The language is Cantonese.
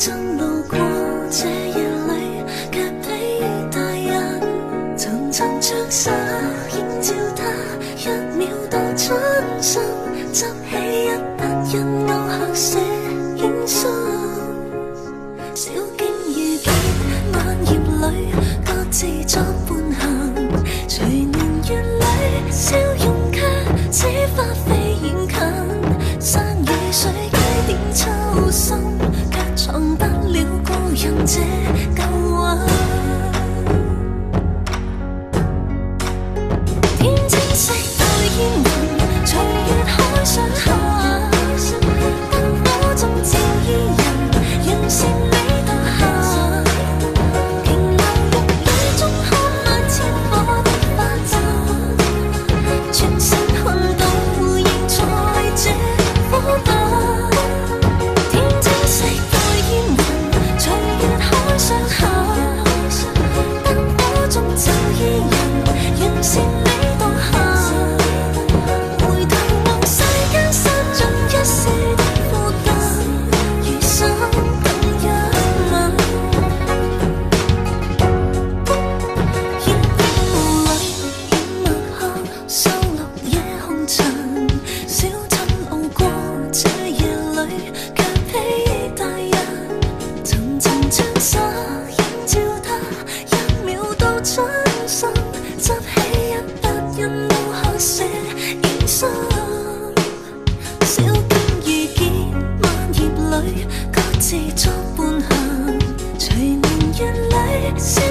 真路過這夜裏，卻比大人層層像沙映照他，一秒到盡心，執起一筆印勾刻寫影信。小徑遇見晚葉裏，各自作伴行，隨年月裏笑容卻似花飛遠近，山與水幾點秋深，卻藏不了個人這舊魂。天青色到煙雲，隨月海上下，燈火中照依人，人是你獨行。平流玉宇中看萬千火的花陣，全身看到仍在這火把。天青色到煙雲，隨月海上下，燈火中照依人，人是你獨行。回頭望世間散盡一世的負擔，餘生等一吻。煙霧裏掩墨後，收錄夜紅塵。小鎮路過這夜裏，卻比大人層層將沙映照他，一秒到盡心，執起一筆印勾刻寫影信。小徑遇見晚葉裏，各自作伴行，隨年月裏笑